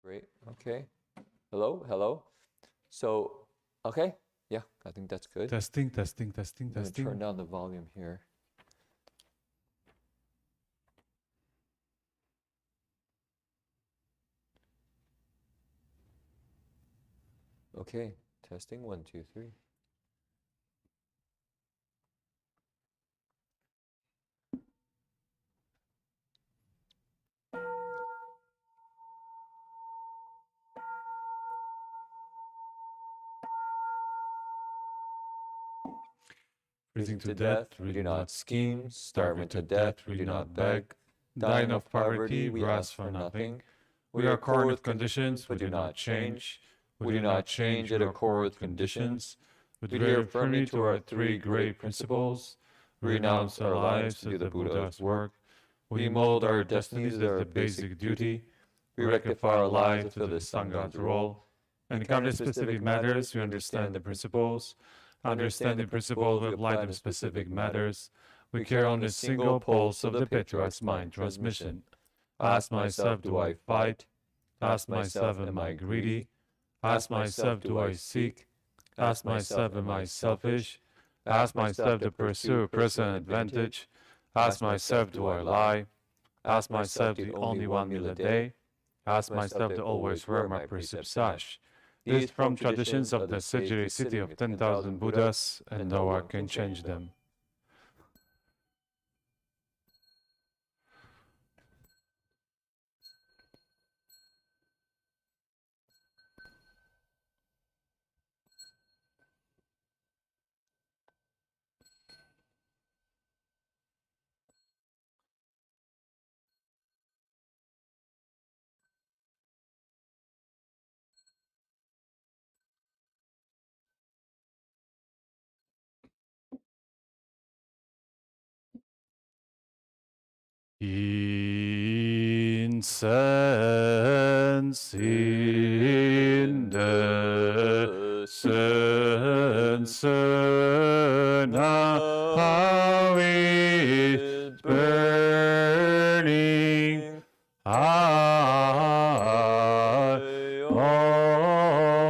Great. Okay. Hello. Hello. So, okay. Yeah, I think that's good. Testing. I'm gonna turn down the volume here. Okay. Testing. 1, 2, 3. Freezing to death, we do not scheme. Starving to death, we do not beg. Dying of poverty, we ask for nothing. We accord with conditions, we do not change. We do not change yet accord with conditions. We adhere firmly to our three great principles. We renounce our lives to do the Buddha's work. We mold our destinies as the basic duty. We rectify our lives to the Sangha's role. In common specific matters, we understand the principles. Understanding principles, we apply them to specific matters. We carry on the single pulse of the Patriarch's mind transmission. Ask myself, do I fight? Ask myself, am I greedy? Ask myself, do I seek? Ask myself, am I selfish? Ask myself to pursue personal advantage. Ask myself, do I lie? Ask myself to eat only one meal a day. Ask myself to always wear my precept sash. These from traditions of the Sejiri city of 10,000 Buddhas, and no one can change them. Incense in the censer now is burning. All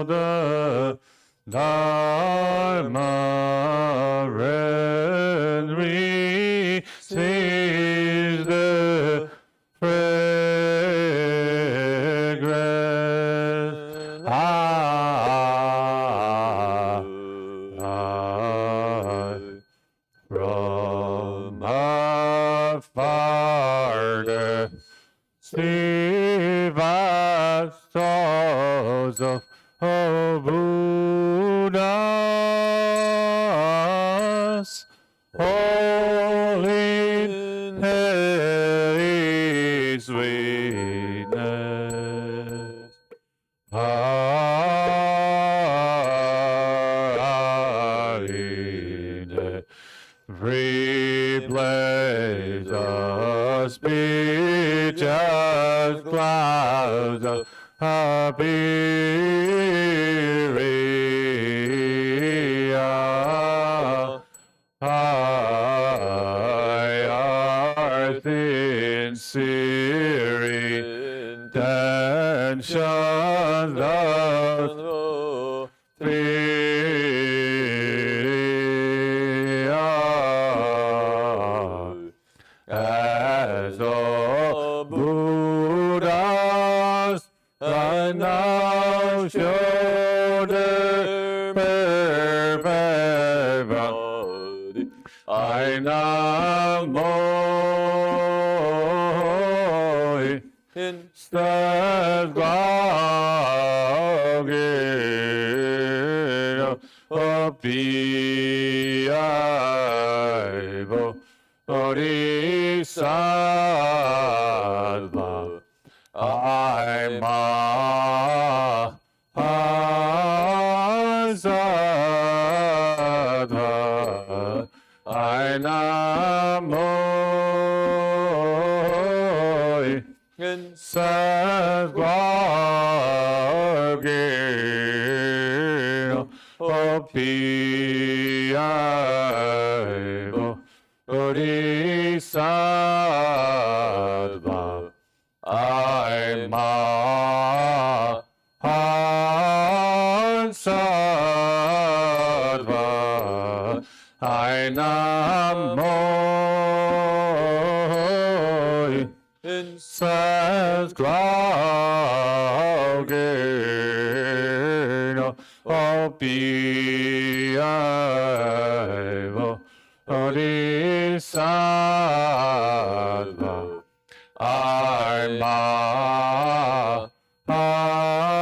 the Dharma and receives the fragrance. From afar the vast thoughts of Buddhas, all in his sweetness. In every place of speech as clouds of Abiria, our sincere intentions of as the Buddhas and now show their perfect body. I now know instead of the Bodhisattva, I'm Sattva, I namo Sattva Bodhisattva, I'm Says Claugino, Opiaivo, Odisalva, Arma, Asadva.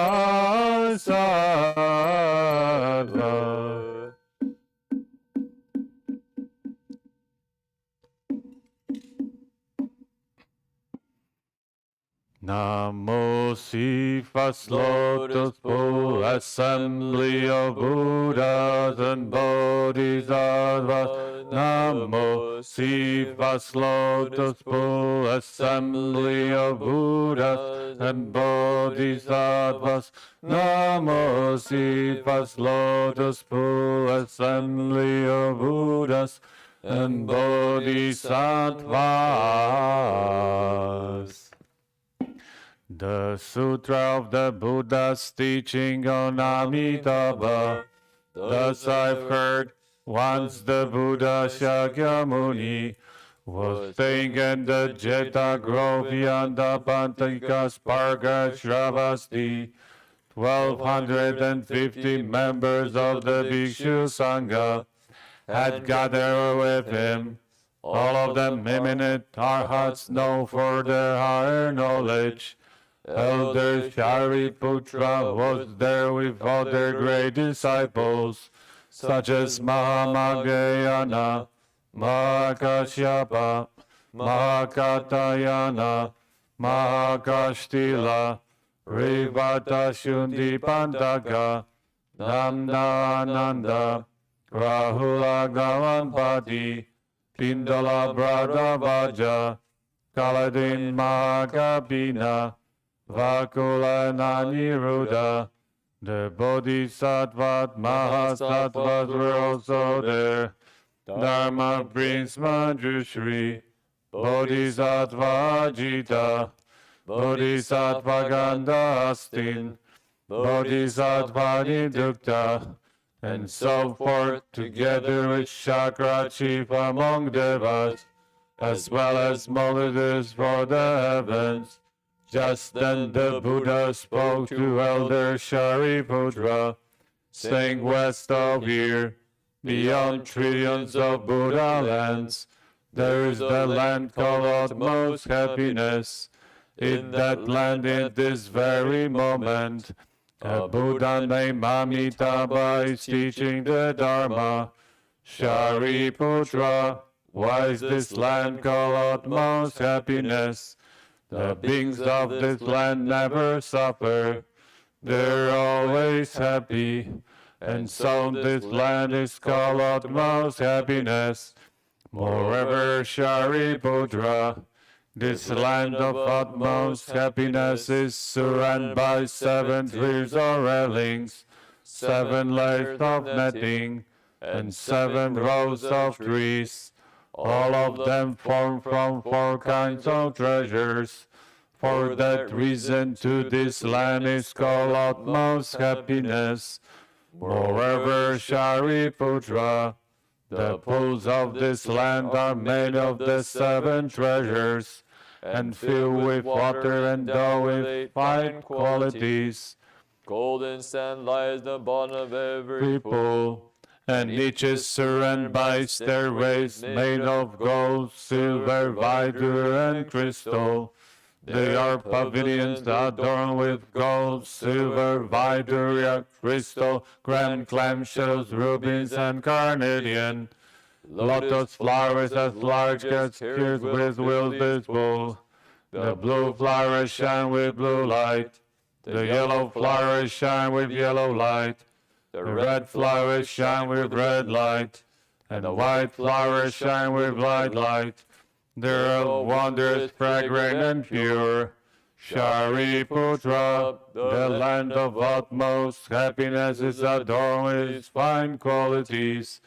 Namo Sifas Lotus Bull, Assembly of Buddhas and Bodhisattvas. Namo Sifas Lotus Bull, Assembly of Buddhas and Bodhisattvas. Namo Sifas Lotus Bull, Assembly of Buddhas and Bodhisattvas. The Sutra of the Buddha's teaching on Amitabha. Thus I've heard, once the Buddha Shakyamuni was staying in the Jeta Grove beyond the Pantika Sparga Shravasti. 1,250 members of the Bhikshu Sangha had gathered with him. All of them eminent arhats known for their higher knowledge. Elder Shariputra was there with other great disciples, such as Mahamagayana, Mahakashyapa, Mahakatayana, Mahakashtila, Rivatashundi Pandaka, Namdananda, Rahula Gavampati, Pindala Bradavaja, Kaladin Mahakabina, Vakula Naniruddha. The Bodhisattva Mahasattvas were also there. Dharma brings Manjushri, Bodhisattva Ajita, Bodhisattva Gandhastin, Bodhisattva Nidukta, and so forth, together with Chakra chief among Devas, as well as multitudes for the heavens. Just then the Buddha spoke to Elder Shariputra, saying, west of here, beyond trillions of Buddha lands, there is the land called utmost happiness. In that land, in this very moment, a Buddha named Amitabha is teaching the Dharma. Shariputra, why is this land called utmost happiness? The beings of this land never suffer. They're always happy. And so this land is called utmost happiness. Moreover, Shariputra, this land of utmost happiness is surrounded by 7 trees or railings, 7 layers of netting, and 7 rows of trees. All of them formed from 4 kinds of treasures. For that reason, to this land is called utmost happiness. Moreover, Shariputra, the pools of this land are made of the 7 treasures, and filled with water and endowed with fine qualities. Golden sand lies the bottom of every Pool, and each is surrounded by stairways made of gold, silver, vidor, and crystal. They are pavilions adorned with gold, silver, vidor, crystal, grand clamshells, rubies, and carnelian. Lotus flowers as large as tears with wilde's wool. The blue flowers shine with blue light. The yellow flowers shine with yellow light. The red flowers shine with red light. And the white flowers shine with white light. They're wondrous, fragrant, and pure. Shariputra, the land of utmost happiness, is adorned with its fine qualities.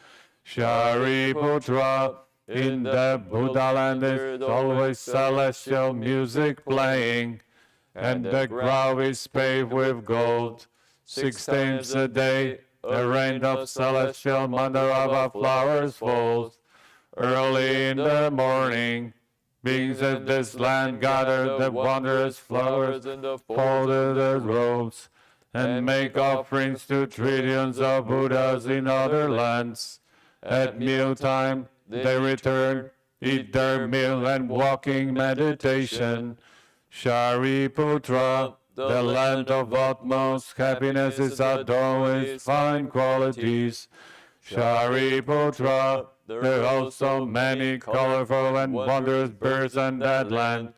Shariputra, in the Buddha land is always celestial music playing, and the ground is paved with gold. 6 times a day, a rain of celestial mandarava flowers falls. Early in the morning, Beings of this land gather the wondrous flowers in the folded their robes, and make offerings to trillions of Buddhas in other lands. At mealtime they return, eat their meal and walking meditation. Shariputra, the land of utmost happiness is adorned with fine qualities. Shariputra, there are also many colorful and wondrous birds in that land.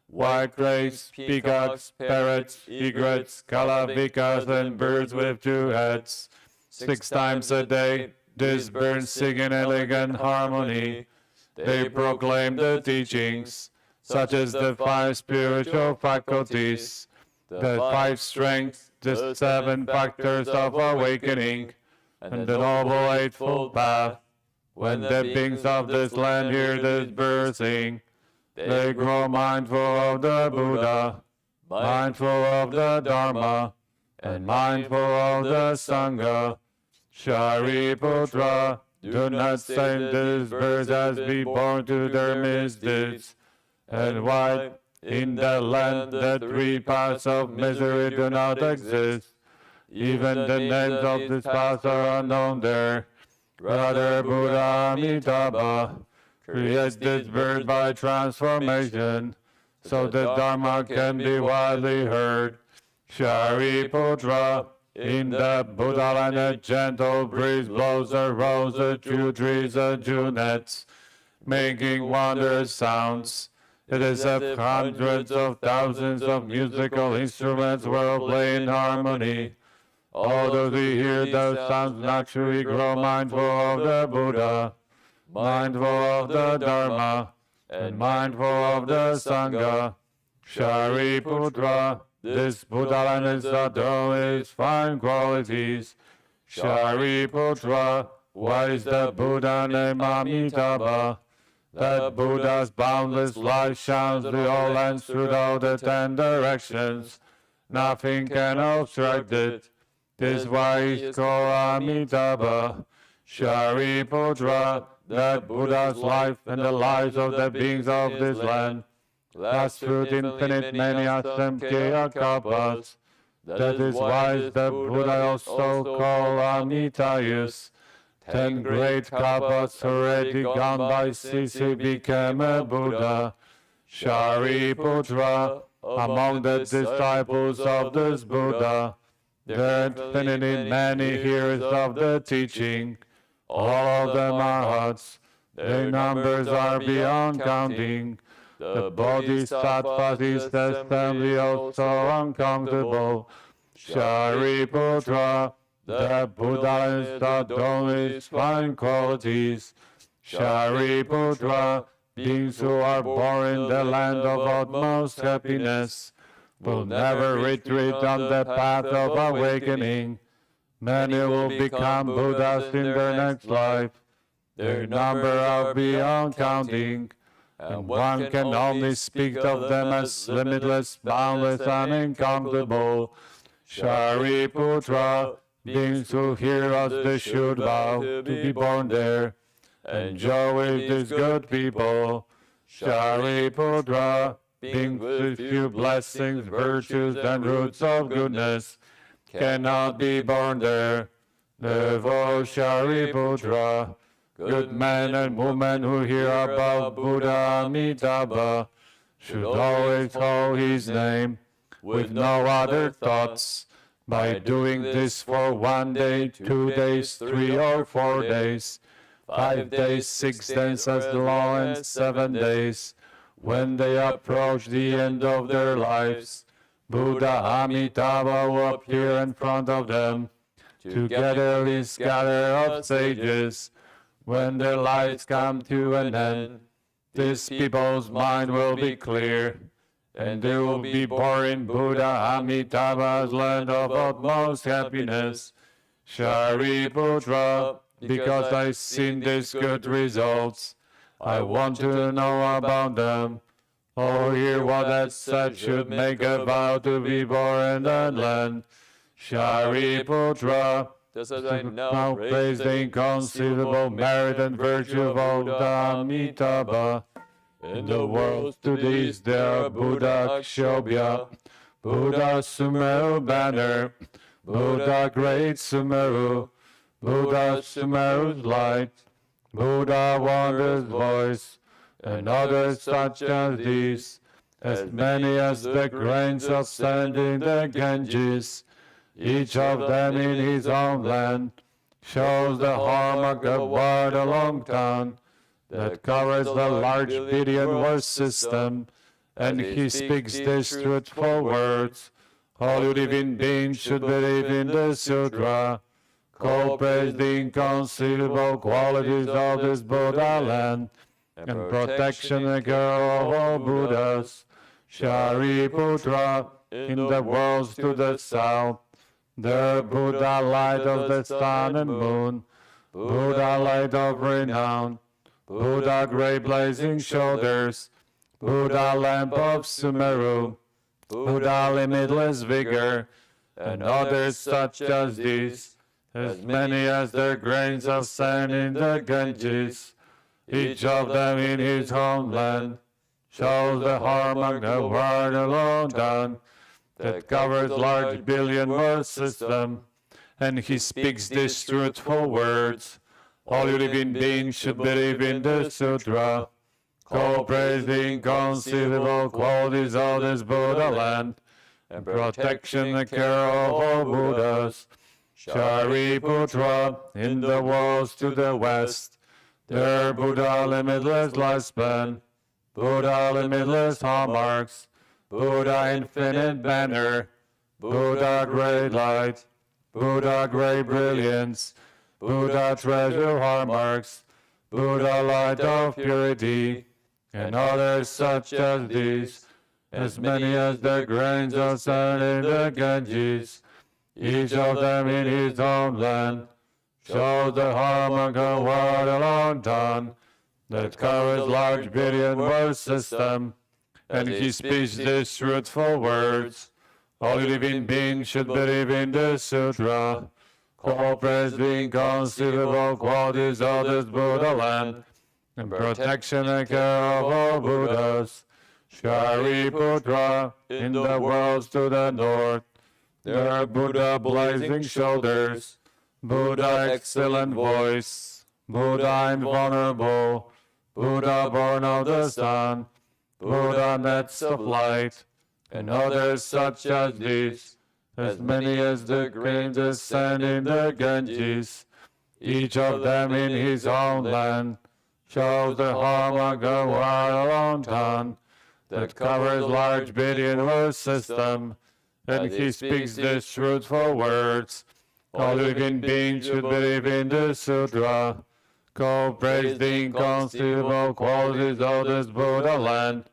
White cranes, peacocks, parrots, egrets, calavikas, and birds with two heads. 6 times a day, these birds sing in elegant harmony. They proclaim the teachings, such as the 5 spiritual faculties, the 5 strengths, the 7 factors of awakening, and the Noble Eightfold Path. When the beings of this land hear this bird sing, they grow mindful of the Buddha, mindful of the Dharma, and mindful of the Sangha. Shariputra, do not say these birds as be born to their misdeeds. And why in the land the 3 paths of misery do not exist? Even the names of these paths are unknown there. Rather, Buddha Amitabha creates this bird by transformation, so the Dharma can be widely heard. Shariputra, in the Buddha land a gentle breeze blows a rose, the true trees, the junets, making wondrous sounds. It is as if hundreds of thousands of musical instruments were playing in harmony. All those who hear those sounds naturally grow mindful of the Buddha, mindful of the Dharma, and mindful of the Sangha. Shariputra, this Buddha land is adorned with fine qualities. Shariputra, why is the Buddha named Amitabha? That Buddha's boundless light shines through all lands, through all the 10 directions. Nothing can obstruct it. This is why he's called Amitabha. Shariputra, that Buddha's life and the lives of the beings of this land last through infinite many asamkhya kalpas. That is why the Buddha also called Amitayus. 10 great kalpas already gone by since he became a Buddha. Shariputra, among the disciples of this Buddha, there are infinitely many hearers of the teaching. All of them are arhats. Their numbers are beyond counting. The bodhisattvas is assembly also uncountable. Shariputra, the Buddha is adorned with fine qualities. Shariputra, beings who are born in the land of utmost happiness will never retreat on the path of awakening. Many will become Buddhas in their next life. Their number are beyond counting, and one can only speak of them as limitless, boundless, and incountable. Shariputra, beings who hear us, they should vow to be born there, and joy with these good people. Shariputra, beings with few blessings, virtues, and roots of goodness, cannot be born there. Therefore, Shariputra, good men and women who hear about Buddha Amitabha should always call his name with no other thoughts. By doing this for 1 day, 2 days, 3 or 4 days, 5 days, 6 days as the law, and 7 days, when they approach the end of their lives, Buddha Amitabha will appear in front of them. Together this gather of sages. When their lives come to an end, these people's mind will be clear, and they will be born in Buddha Amitabha's land of utmost happiness. Shariputra, because I've seen these good results, I want to know about them. Oh, hear what that said should make a vow to be born in that land. Shariputra, just as I now praise the inconceivable merit and virtue of Buddha Amitabha, In the world studies there Buddha Akshobhya, Buddha Sumeru banner, Buddha great Sumeru, Buddha Sumeru's light, Buddha wondrous voice, and others such as these, as many as the grains of sand in the Ganges, each of them in his own land, shows the hallmark of what a long town that covers the large billion world system, and he speaks these truthful words. All living beings should believe in the sutra, call praise the inconceivable qualities of this Buddha land, and protection and care of all Buddhas. Shariputra, in the worlds to the south, the Buddha light of the sun and moon, Buddha light of renown, Buddha great blazing shoulders, Buddha lamp of Sumeru, Buddha limitless vigor, and others such as these, as many as the grains of sand in the Ganges, each of them in his homeland, shows the harmony of what alone done, that covers large billion world system, and he speaks these truthful words. All living beings should believe in the sutra, call praise the inconceivable qualities of this Buddha land, and protection and care of all Buddhas. Shariputra, in the worlds to the west, there Buddha limitless lifespan, Buddha limitless hallmarks, Buddha infinite banner, Buddha great light, Buddha great brilliance, Buddha treasure hallmarks, Buddha light of purity, and others such as these, as many as the grains of sand in the Ganges, each of them in his own land, shows the harmony of what alone done, that covers large billion world system, and he speaks these truthful words. All living beings should believe in the sutra, call praise the inconceivable qualities of this Buddha land, and protection and care of all Buddhas. Shariputra, in the worlds to the north, there are Buddha blazing shoulders, Buddha excellent voice, Buddha invulnerable, Buddha born of the sun, Buddha nets of light, and others such as these, as many as the grains of sand in the Ganges, each of them in his own land, shows the harmony of what alone done, that covers large billion world system, and he speaks these truthful words. All living beings should believe in the sutra, call praise the inconceivable qualities of this Buddha land,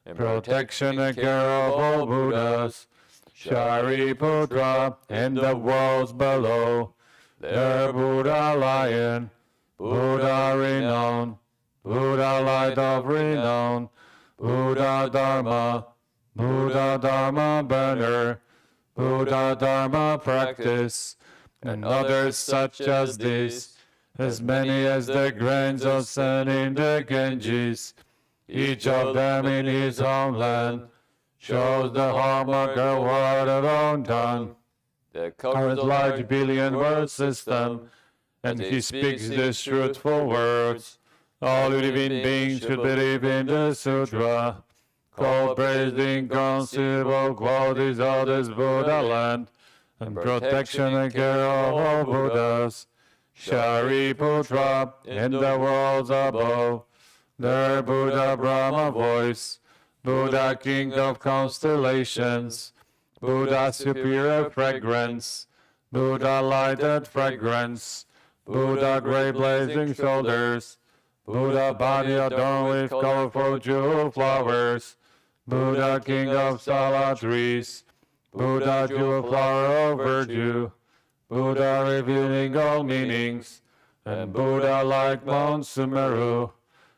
and protection and care of all Buddhas. Shariputra, in the worlds below, there Buddha lion, Buddha renown, Buddha light of renown, Buddha Dharma, Buddha Dharma banner, Buddha Dharma practice, and others such as these, as many as the grains of sand in the Ganges, each of them in his own land, shows the hallmark of what alone done, that covers large billion world system, and he speaks these truthful words. All living beings should believe in the sutra, call praise the inconceivable qualities of this Buddha land, and protection and care of all Buddhas. Shariputra, in the worlds above, there Buddha Brahma voice, Buddha king of constellations, Buddha superior fragrance, Buddha lighted fragrance, Buddha great blazing shoulders, Buddha body adorned with colorful jewel flowers, Buddha king of sala trees, Buddha jewel flower of virtue, Buddha revealing all meanings, and Buddha like Mount Sumeru,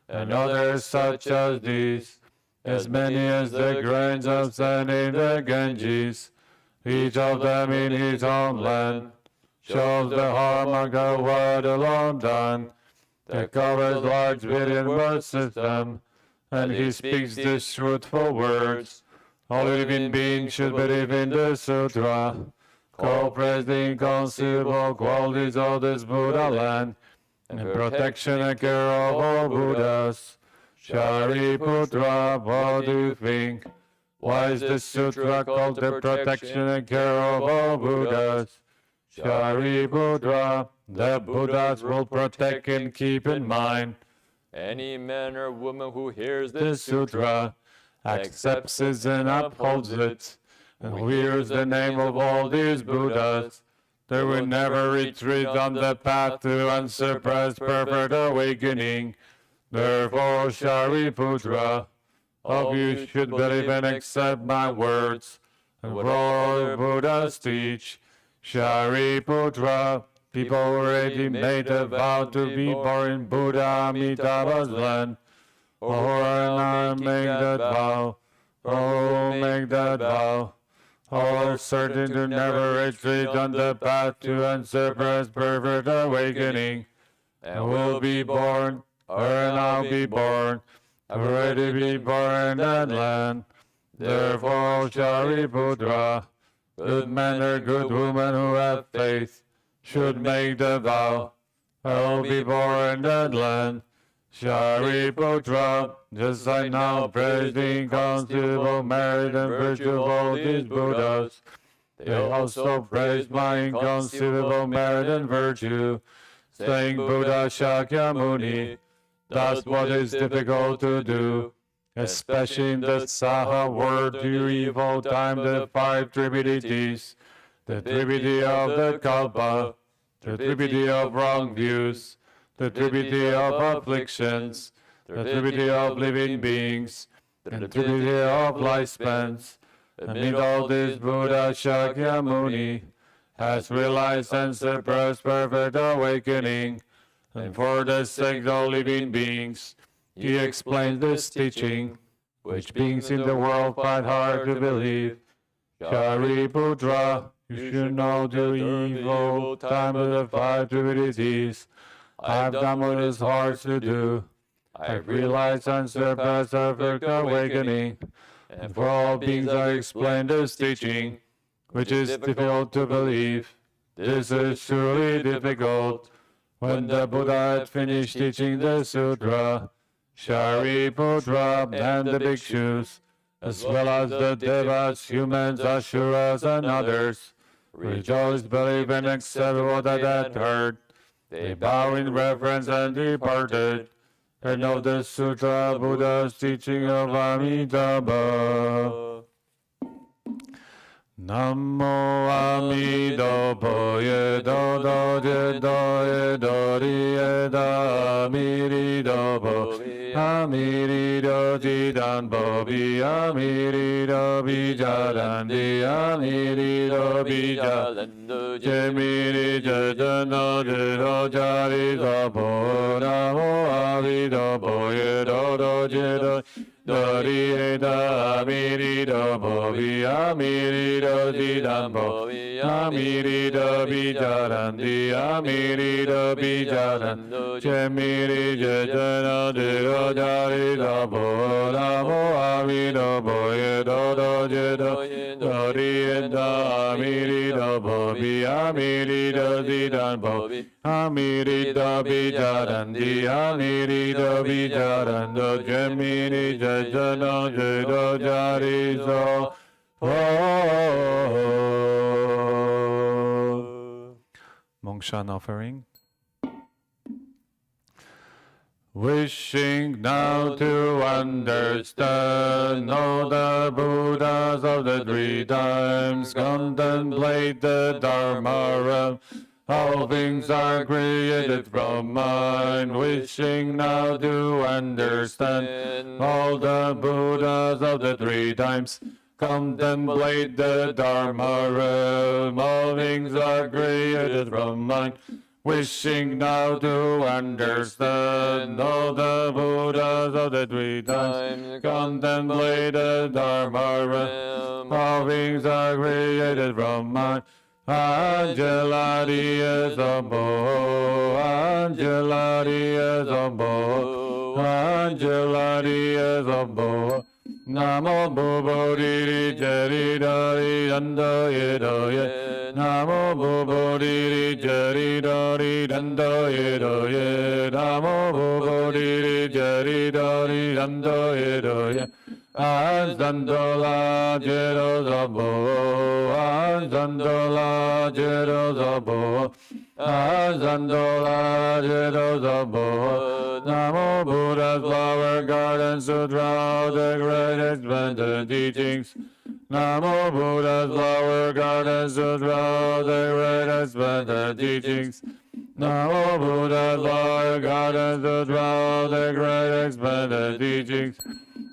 and others such as these, as many as the grains of sand in the Ganges, each of them in his own land, shows the hallmark of what alone done, that covers large billion world system, and he speaks these truthful words. All living beings should believe in the sutra, co-praise the inconceivable qualities of this Buddha land, and protection and care of all Buddhas. Shariputra, what do you think? Why is this sutra called the protection and care of all Buddhas? Shariputra, the Buddhas will protect and keep in mind. Any man or woman who hears This sutra accepts it and upholds it, and who hears the name of all these Buddhas, they will never retreat on the path to unsurpassed perfect awakening. Therefore, Shariputra, all of you should believe and accept my words, and what all the Buddhas teach. Shariputra, people already made a vow to be born in Buddha Amitabha's land. Or I make that vow, or make that vow, or are certain to never retreat on the path to unsurpassed perfect awakening, and will be born, or now be born, already be born in that land. Therefore, Shariputra, good men or good women who have faith, should make the vow, I will be born in that land. Shariputra, just like now praise the inconceivable merit and virtue of all these Buddhas, they also praise my inconceivable merit and virtue, saying Buddha Shakyamuni does what is difficult to do, especially in the Saha word to evil time, the 5 tributaries, the tributary of the Kalpa, the tributary of wrong views, the tributary of afflictions, the tributary of living beings, the tributary of lifespans. Amid all this, Buddha Shakyamuni has realized and suppressed perfect awakening, and for the sake of all living beings, he explains this teaching, which beings in the world find hard to believe. Shariputra, you should know the evil time of the 5 tributaries. I have done what is hard to do. I realize and surpass perfect awakening, and for all beings I explain this teaching, which is difficult to believe. This is truly difficult. When the Buddha had finished teaching the sutra, Shariputra and the bhikshus, as well as the devas, humans, asuras, and others, rejoiced, believed, and accepted what they had heard. They bowed in reverence and departed, and of the Sutra Buddha's teaching of Amitabha. Namo Amitabha Yedo do Jedo Yedo Rieda Amiridabo Amirido Jidan Bobi Amirido Bijadandi Amirido Bijadando Jemiri Jadano Jedo Jari Zabo Namo Amitabha Yedo do Jedo Dorieda Amirido Bobi Amirido Didambo Amirido Bijarandi Amirido Bijarando Chemiri Jajana Diro Jarida Bo Namo Amirido Boyedo Dojedo Dorieda Amirido Bobi Amirido Didambo Amirido Bijarandi Amirido Bijarando Chemiri Jajana Diro Jarizo Mongshan offering. Wishing now to understand all the Buddhas of the 3 times, contemplate the Dharma realm. All things are created from mind, wishing now to understand all the Buddhas of the 3 times. Contemplate the Dharma realm, all things are created from mind, wishing now to understand all the Buddhas of the 3 times. Contemplate the Dharma realm, all things are created from mind. Angelariya Zambo, Angelariya Zambo, Angeladi Sabbo. Namo Bodhi Jari Dari Danda Yedoye. Namo Bodhi Jari Dari Danda Yedoye. Namo Bodhi Jari Dari Danda Yedoye. Azandola Jero Zabo. Azandola Jero Zabo. Azandola Jero Zabo. Namo Buddha's Flower Garden Sutra, the greatest Buddha teachings. Namo Buddha's Flower Garden Sutra, the greatest Buddha teachings. Namo Buddha's Flower Garden Sutra, the greatest Buddha teachings.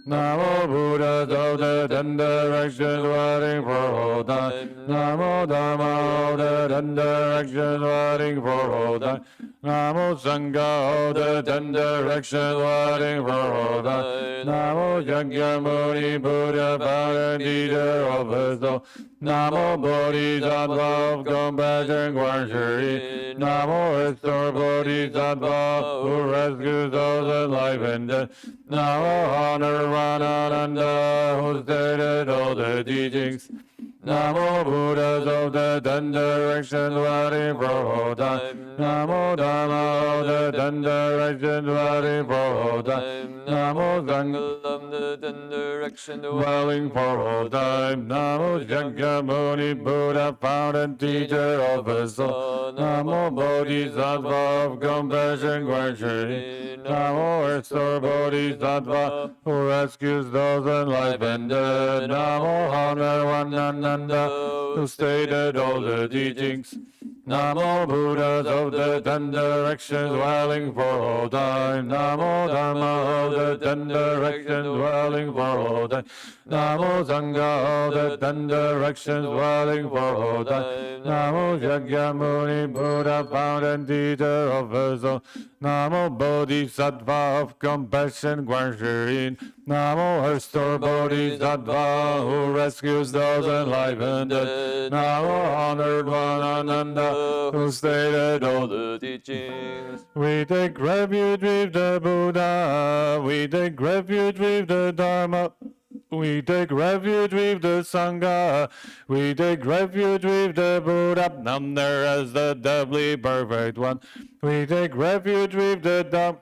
Namo Buddha's of the 10 directions waiting for all time. Namo Dhamma of the 10 directions waiting for all time. Namo Sangha of the 10 directions waiting for all time. Namo Shakyamuni Buddha, founder teacher of us all. Namo Bodhisattva of compassion, Quan Shri. Namo Restore Bodhisattva, who rescues those in life and death. Namo Honor Ranananda, who stated all the teachings. Namo Buddhas of the 10 directions waiting for all time. Namo Dhamma of the 10 directions waiting for all time. Namo Sangha of the 10 directions dwelling for all time. Namo Shakyamuni Buddha, founder teacher of us all. Namo Bodhisattva of compassion, Quan Shri. Namo Restore Bodhisattva, who rescues those in life and death. Namo Honor Ranananda, who stated all the teachings. Namo Buddhas of the 10 directions dwelling for all time. Namo Dhamma of the 10 directions dwelling for all time. Namo Sangha of the 10 directions dwelling for all time. Namo Shakyamuni Buddha, founder and teacher of us all. Namo Bodhisattva of compassion, Quan Shri. Namo Restore Bodhisattva, who rescues those in life and death. Namo Honored Ranananda, who stated all the teachings. We take refuge with the Buddha. We take refuge with the Dharma. We take refuge with the Sangha. We take refuge with the Buddha, none there as the doubly perfect one. We take refuge with the Dhamma.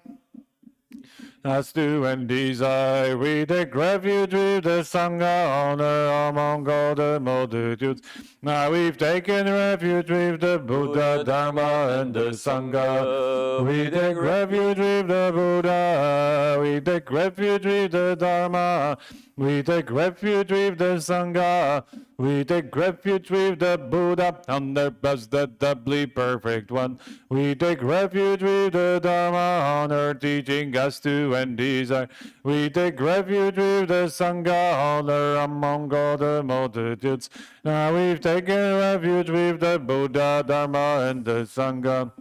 As to and desire, we take refuge with the Sangha, honor among all the multitudes. Now we've taken refuge with the Buddha, Dharma, and the Sangha. We take refuge with the Buddha. We take refuge with the Dharma. We take refuge with the Sangha. We take refuge with the Buddha, honor as the doubly perfect one. We take refuge with the Dharma, honor teaching us to and desire. We take refuge with the Sangha, honor among all the multitudes. Now we've taken refuge with the Buddha, Dharma, and the Sangha.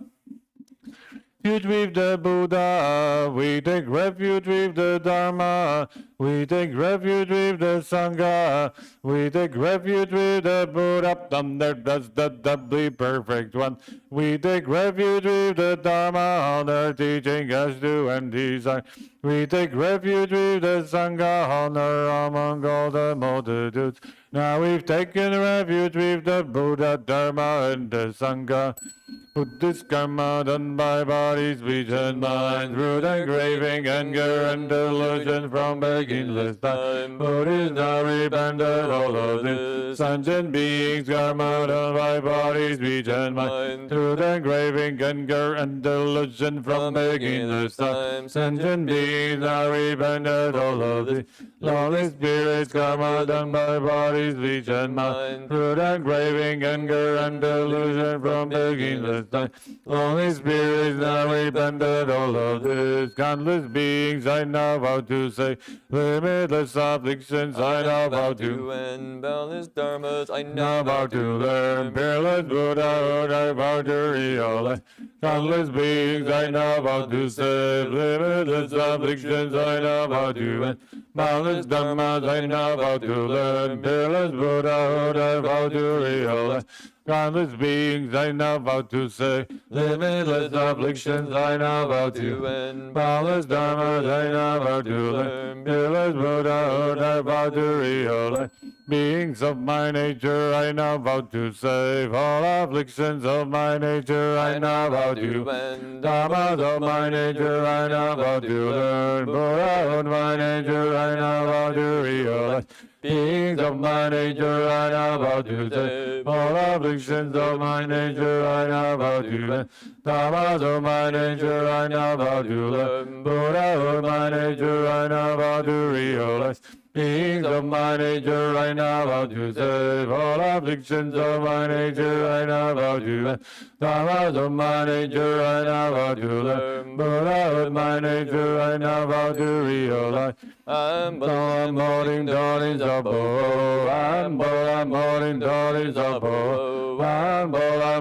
Refuge with the Buddha, we take refuge with the Dharma, we take refuge with the Sangha, we take refuge with the Buddha, under the doubly perfect one. We take refuge with the Dharma, honor teaching us to and desire. We take refuge with the Sangha, honor among all the multitudes. Now we've taken refuge with the Buddha, Dharma, and the Sangha. Buddhist karma done by body, speech, and mind, through the craving, anger, and delusion from beginningless time. Buddhists now repented all of this. Sentient beings karma done by body, speech, and mind, through the craving, anger, and delusion from beginningless time. Sentient beings now repented all of this. Lonely spirits karma done by body, speech, and mind, through the craving, anger, and delusion from beginningless time. Lonely spirits now repented all of this. Countless beings I now vow to say, limitless afflictions I now vow to end, boundless dharmas I now vow to learn, peerless Buddhahood I vow to realize. Countless beings I now vow to save, limitless afflictions I now vow to end, boundless dharmas I now vow to learn, peerless Buddhahood I vow to realize. Countless beings I now vow to say, limitless afflictions I now vow to end, boundless dharmas I now vow to learn, fearless Buddhahood I vow to realize. Beings of my nature I now vow to save, all afflictions of my nature I now vow to end, dharmas of my nature I now vow to learn, Buddhahood my nature I now vow to realize. Beings of my nature I now vow to save, all afflictions of my nature I now vow to end, dharmas of my nature I now vow to learn, Buddhahood my nature I now vow to realize. Beings of my nature I now vow to save, all afflictions of my nature I now vow to end, dharmas of my nature I now vow to learn, Buddhahood my nature I now vow to realize. I'm morning darlings of Bo, I'm morning darlings of Bo, I'm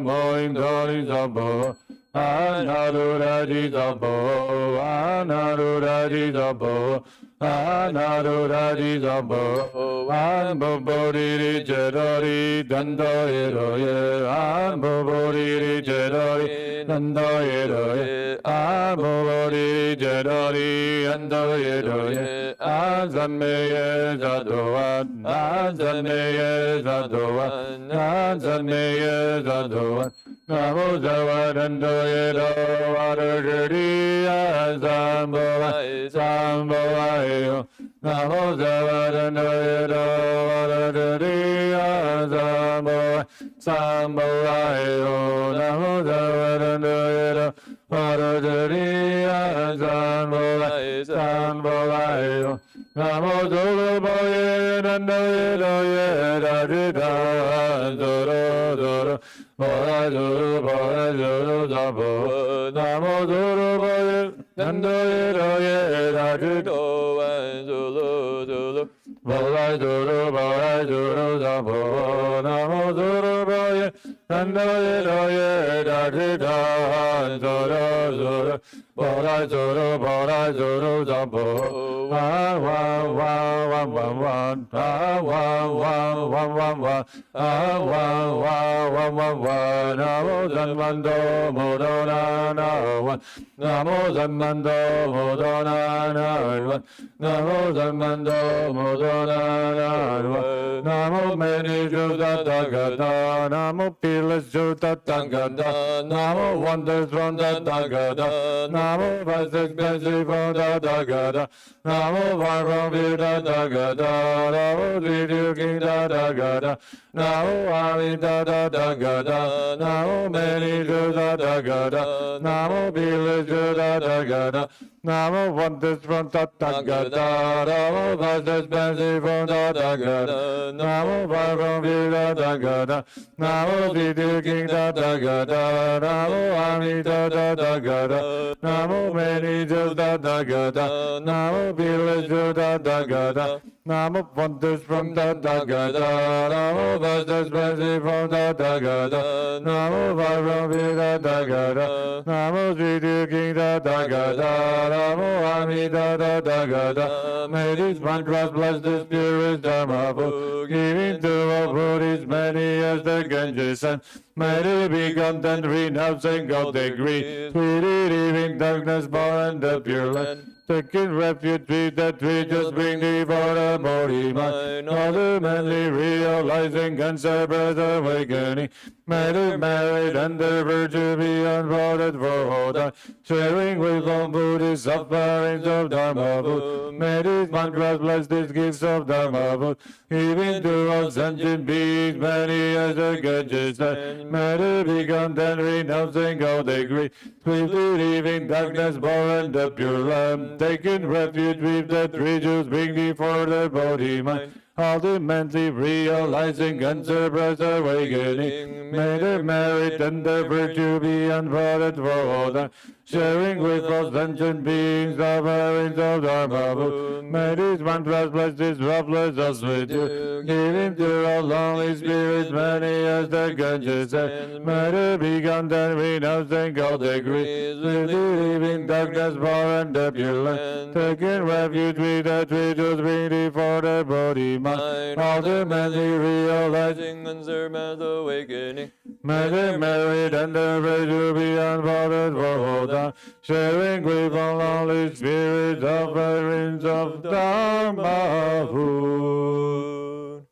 morning darlings of Bo. Anaruraji Zabo, Anaruraji Zabo, Anaruraji Zabo, Ambobori Jedori, Dando Eroye, Ambobori Jedori, Dando Eroye, Ambobori Jedori, Dando Eroye, Azameye Zadoan, Azameye Zadoan, Azameye Zadoan. Namo Zavarando Yedo Varadari Zambavai Zambavayo. Namo Zavarando Yedo Varadari Zambavai Zambavayo. Namo Zavarando Yedo Varadari Zambavai Zambavayo. Namo Zuluboye Nando Yedo Yedadida Zoro Zoro. Bora Zoro Zabo, Namo Zoro Boye, Nando Yeroye, Rajudo, and Zulu Zulu. Bora Zoro Zabo, Namo Zoro Boye, Nando Yeroye, Rajudo, and Zoro Zoro. Bora Zoro Zabo, Wan Wan Wan Wan Wan Wan Wan Wan Wan Wan Wan Wan Wan. Namo Zanmando Modona Nawan, Namo Zanmando Modona Nawan, Namo Zanmando Modona Nawan, Namo Many Juda Tagada, Namo Peerless Juda Tagada, Namo Wonders from the Tagada, Namo Vice Expensive from the Tagada, Namo Far from Vida Tagada, Namo Video King Tagada, Namo Amitabha Tagada. Namo Many Juda Tagada, Namo Peerless Juda Tagada, Namo Wonders from the Tagada, Namo Vice Expensive from the Tagada, Namo Far from Vida Tagada, Namo Video King Tagada, Namo Amitabha Tagada, Namo Many Juda Tagada, Namo Peerless Juda Tagada, Namo Wonders from the Tagada, Namo Vice Expensive from the Tagada, Namo Far from Vida Tagada, Namo Video King Tagada, Namo Amitabha Tagada. May these mantras bless the purest Dharma book, giving to all Buddhists many as the Ganges, and may they be content, renouncing God they greet, sweetly leaving darkness born in the pure land. Taking refuge with the tree, just bring thee for the body mind. Ultimately realizing concept awakening. May the married and the virgin be unfolded for all time. Sharing with all Buddhist sufferings of Dharma Food. May these mantras bless these gifts of Dharma Food, giving to all sentient beings many as the Ganges. May they be content, renouncing all they greet, swiftly leaving darkness born the pure lamb. Taking refuge with the three Jews, bring before the body mind. Ultimately realizing concept awakening. May the merit and the virtue be unfolded for all time. Sharing with all sentient beings offerings of Dharma Food. May these mantras bless this roughless us with you, giving to all lonely spirits many as the Ganges. May they be content, renouncing all they greet, swiftly leaving darkness born the pure land. Taking refuge with the tree, just bring thee for the body mind, ultimately realizing unserved awakening. May they merit and the pray to be unbothered for all time, sharing grief on lonely spirits, offerings of Dharma food.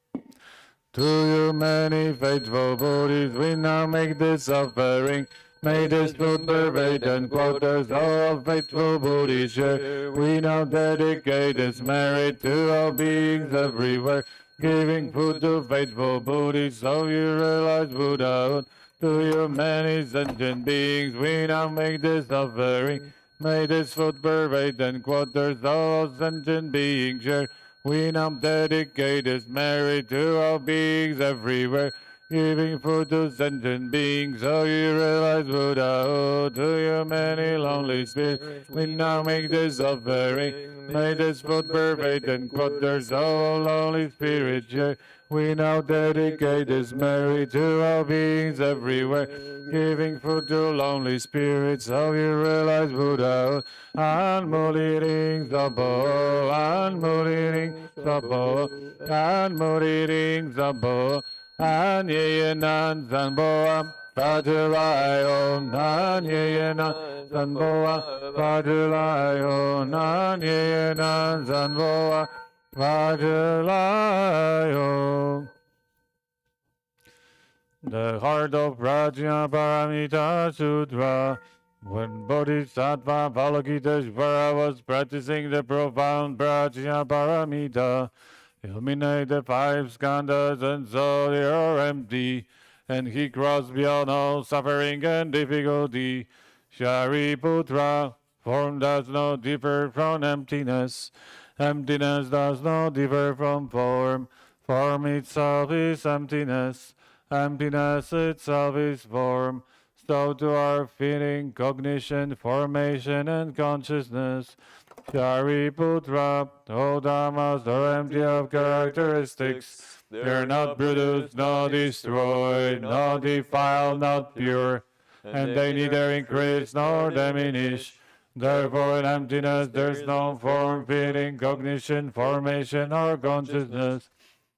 To you many faithful Buddhas, we now make this offering. May this food pervade and quotas all faithful Buddhas share. We now dedicate this merit to all beings everywhere, giving food to faithful Buddhas so you realize Buddhahood. To you many sentient beings, we now make this offering. May this food pervade and quotas all sentient beings share. We now dedicate this merit to all beings everywhere, giving food to sentient beings so you realize Buddhahood. To you many lonely spirits, we now make this offering. May this food pervade and quotas all lonely spirits share. We now dedicate this merit to all beings everywhere, giving food to lonely spirits so you realize Buddhahood. And Muriring Zabo, and Muriring Zabo, and Muriring Zabo, and Yenan Zanboa, Fadulayo, and Yenan Zanboa, Fadulayo, and Yenan Zanboa, Fadulayo. The heart of Prajnaparamita Sutra. When Bodhisattva Avalokiteshvara was practicing the profound Prajnaparamita, illuminate the five skandhas and so they are empty, and he crossed beyond all suffering and difficulty. Shariputra, form does not differ from emptiness. Emptiness does not differ from form. Form itself is emptiness. Emptiness itself is form. So to our feeling, cognition, formation, and consciousness. Shariputra, all dharmas are empty of characteristics. They are not produced, not destroyed, not defiled, not pure, and they neither increase nor diminish. Therefore in emptiness there is no form, feeling, cognition, formation, or consciousness.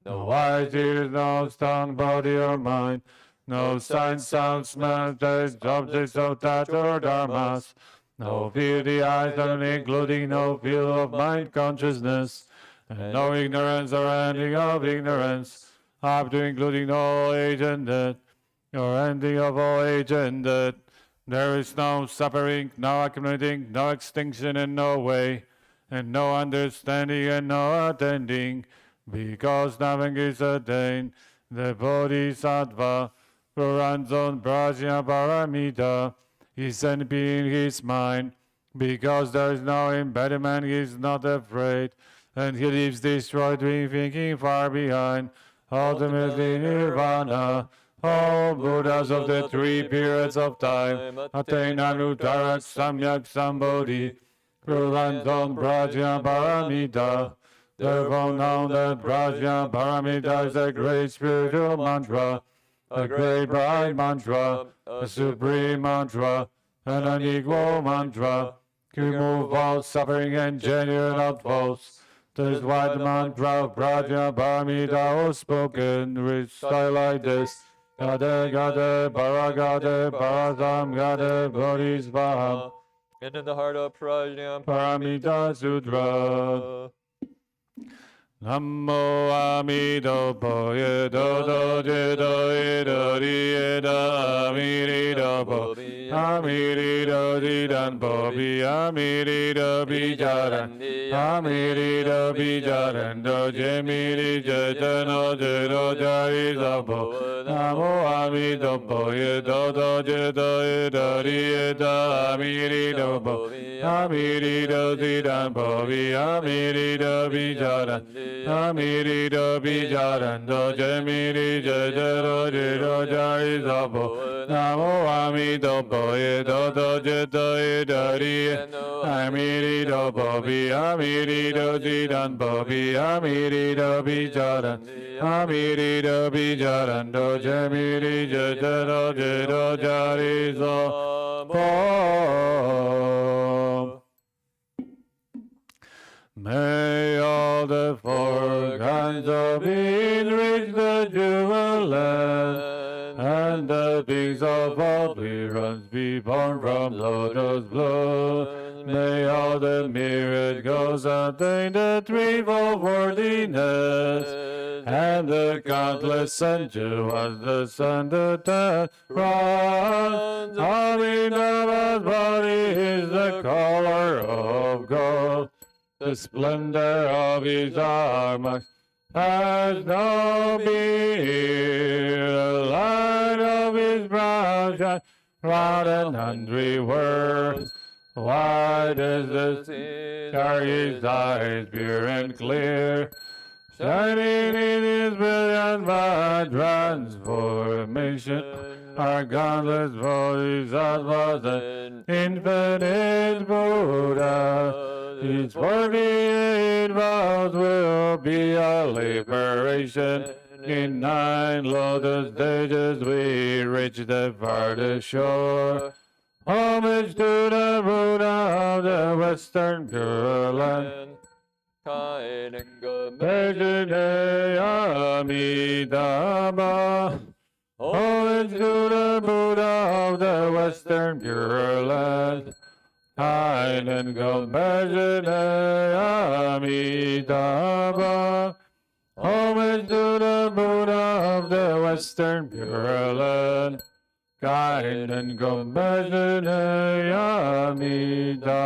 No eyes, ears, nose, tongue, body, or mind. No signs, sounds, smells, tastes, objects of touch or dharmas. No feel the eyes, including no feel of mind consciousness. And no ignorance or ending of ignorance, up to including no age and death, or ending of all age and death. There is no suffering, no accumulating, no extinction and no way, and no understanding and no attending, because nothing is attained. The Bodhisattva, who runs on Prajnaparamita, is empty in his mind, because there is no impediment, he is not afraid, and he leaves destroyed being thinking far behind, ultimately nirvana. All Buddhas of the three periods of time attain Anuttara Samyak Sambodhi, who runs on Prajnaparamita. Therefore know that Prajnaparamita is a great spiritual mantra, a great bright mantra, a supreme mantra, an unequal mantra, to remove all suffering and genuine of false. This is why the mantra of Prajnaparamita was spoken, recite like this: Gade Gade Paragade Parasam Gade Bodhisvaha. And in the heart of Paramita Sutra. Namo Amitabha Yedo Jedo Yedo Rieda Amirido Bo Amirido Didan Bobi Amirido Bijaran Amirido Bijaran Do Jemiri Jetano Jedo Jarizabo Namo Amitabha Yedo Jedo Yedo Rieda Amirido Bo Amirido Didan Bobi Amirido Bijaran Amirido Bijarando Jemiri Jajaro Jiro Jarizabo Namo Amitabha Yedo Jedo Yedari Amirido Bobi Amirido Jidan Bobi Amirido Bijaran Amirido Bijarando Jemiri Jajaro Jiro Jarizabo May all the four kinds of enrich the jewel land, and the beings of all runs be born from lotus blood. May all the myriad ghosts attain the threefold worthiness, and the countless centuries descend the death runs. Amitabha's body is the color of gold, the splendor of his armor has no beard. The light of his brow shines round 100 worlds. Wide as the sea, are his eyes pure and clear, shining in his brilliant by transformation. Our countless bodies that was an infinite Buddha. His 48 vows will be our liberation. In 9 lotus stages we reach the farthest shore. Homage to the Buddha of the Western Pure Land. Amitabha. Homage to the Buddha of the Western Pure Land. Kind and compassionate Amitabha. Homage to the Buddha of the Western Pure Land. Kind and compassionate Amitabha.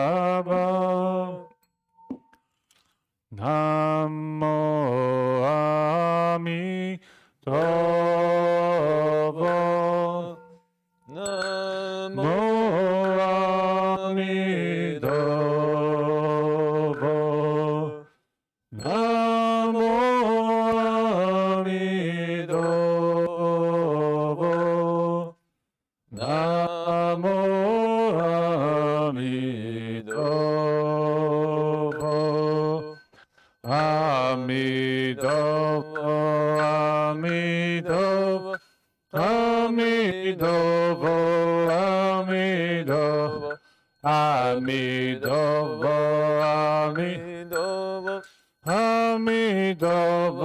Namo Amitabha. Namo Amitabha. Namo Amitabha. Namo Amitabha. Amitabha. Amitabha. Amitabha. Amitabha. Amitabha.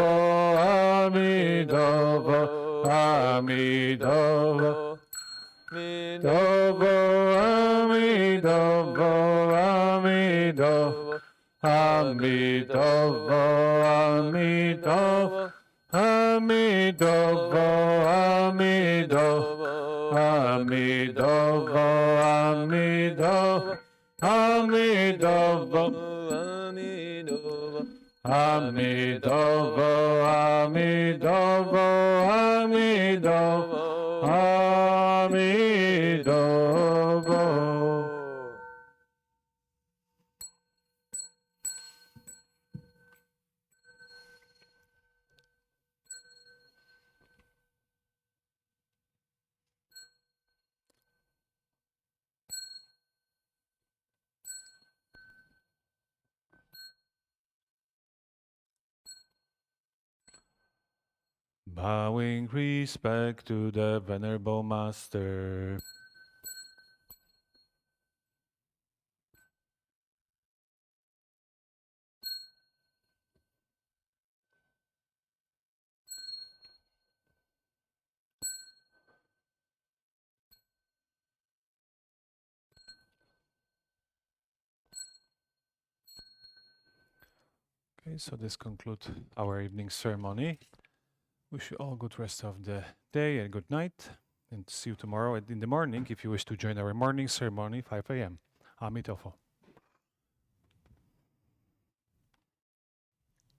Amitabha. Amitabha. Amitabha. Amitabha. Amitabha. Amitabha. Amitabha. Amitabha. Amitabha. Amitabha. Amitabha. Amitabha. Amitabha. Bowing respect to the Venerable Master. Okay, so this concludes our evening ceremony. Wish you all good rest of the day and good night. And see you tomorrow in the morning if you wish to join our morning ceremony, 5 a.m. Amitabha.